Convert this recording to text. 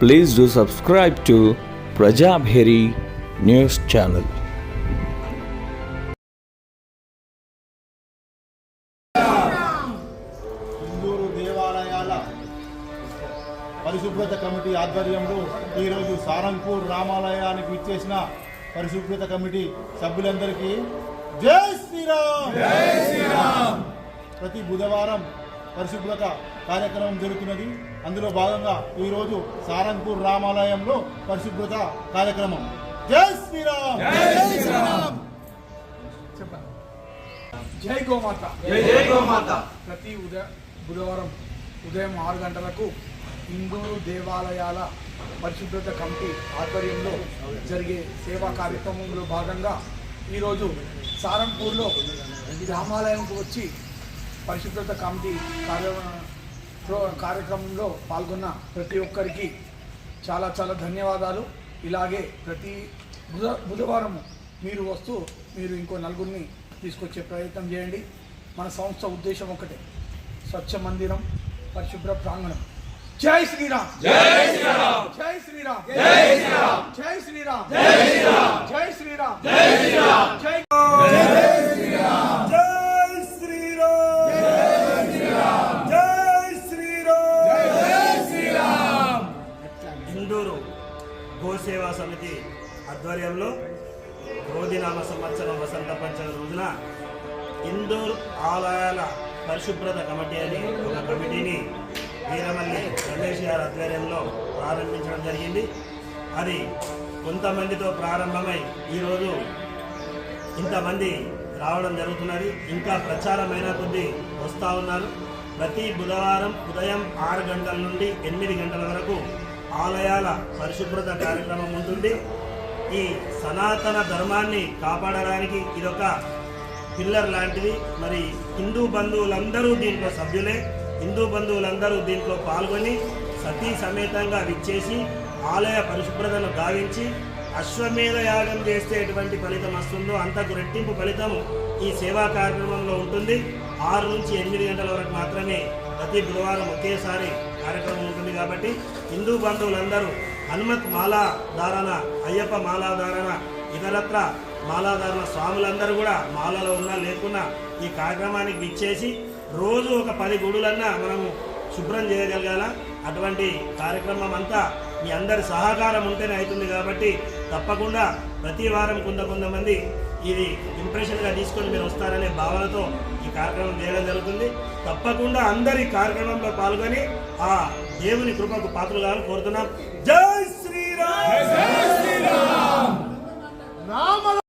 Please do subscribe to Prajabheri News Channel. Indur దేవాలయాల పరిశుభ్రత committee ఆధ్వర్యంలో ఈరోజు సారంగపూర్ రామాలయానికి ఇచ్చేసిన పరిశుభ్రత కమిటీ సభ్యులందరికీ జై శ్రీరామ్. జై శ్రీరామ్. ప్రతి బుధవారం పరిశుభ్రత కార్యక్రమం జరుగుతున్నది. అందులో భాగంగా ఈరోజు సారంగపూర్ రామాలయంలో పరిశుభ్రత కార్యక్రమం. జై శ్రీరామ్. జై శ్రీరామ్. జై గోమాత. జై గోమాత. ప్రతి బుధవారం ఉదయం 6 గంటలకు ఇందూరు దేవాలయాల పరిశుభ్రత కమిటీ ఆధ్వర్యంలో జరిగే సేవా కార్యక్రమంలో భాగంగా ఈరోజు సారంగపూర్లో రామాలయంకు వచ్చి పరిశుభ్రత కమిటీ కార్యక్రమంలో పాల్గొన్న ప్రతి ఒక్కరికి చాలా చాలా ధన్యవాదాలు. ఇలాగే ప్రతి బుధవారము మీరు వస్తూ మీరు ఇంకో నలుగురిని తీసుకొచ్చే ప్రయత్నం చేయండి. మన సంస్థ ఉద్దేశం ఒకటే, స్వచ్ఛ మందిరం, పరిశుభ్ర ప్రాంగణం. జై శ్రీరామ్. జై శ్రీరామ్. జై శ్రీరామ్. జై శ్రీరామ్. జై శ్రీరామ్. జై శ్రీరామ్. జై శ్రీరామ్. జై శ్రీరామ్. జై శ్రీరామ్. జై శ్రీరామ్. జై శ్రీరామ్. జై శ్రీరామ్. ఇందూరు గోసేవా సమితి ఆధ్వర్యంలో క్రోధినామ సంవత్సరం వసంత పంచమి రోజున ఇందూరు ఆలయాల పరిశుభ్రత కమిటీ అని ఒక కమిటీని వీరమల్లి రమేష్ గారి ఆధ్వర్యంలో ప్రారంభించడం జరిగింది. అది కొంతమందితో ప్రారంభమై ఈరోజు ఇంతమంది రావడం జరుగుతున్నది. ఇంకా ప్రచారమైన కొద్దీ వస్తూ ఉన్నారు. ప్రతి బుధవారం ఉదయం 6 గంటల నుండి 8 గంటల వరకు ఆలయాల పరిశుభ్రత కార్యక్రమం ఉంటుంది. ఈ సనాతన ధర్మాన్ని కాపాడడానికి ఇదొక పిల్లర్ లాంటిది. మరి హిందూ బంధువులందరూ దీంట్లో సభ్యులే. హిందూ బంధువులందరూ దీంట్లో పాల్గొని సతీ సమేతంగా విచ్చేసి ఆలయ పరిశుభ్రతను గావించి అశ్వమేధ యాగం చేస్తే ఎటువంటి ఫలితం వస్తుందో అంతకు రెట్టింపు ఫలితం ఈ సేవా కార్యక్రమంలో ఉంటుంది. 6 నుంచి 8 గంటల వరకు మాత్రమే ప్రతి బుధవారం ఒకేసారి కార్యక్రమం ఉంటుంది. కాబట్టి హిందూ బంధువులందరూ హనుమత్ మాలా ధారణ, అయ్యప్ప మాలా ధారణ, ఇతరత్ర మాలాధారణ స్వాములందరూ కూడా మాలలో ఉన్నా లేకున్నా ఈ కార్యక్రమానికి విచ్చేసి రోజు ఒక 10 గుడులన్నా మనము శుభ్రం చేయగలగాల. అటువంటి కార్యక్రమం అంతా మీ అందరి సహకారం ఉంటేనే అవుతుంది. కాబట్టి తప్పకుండా ప్రతి వారం కొంతమంది ఇది ఇంప్రెషన్గా తీసుకొని మీరు వస్తారనే భావనతో ఈ కార్యక్రమం చేయడం జరుగుతుంది. తప్పకుండా అందరి కార్యక్రమంలో పాల్గొని ఆ దేవుని కృపకు పాత్రలు కావాలని కోరుతున్నాం. జై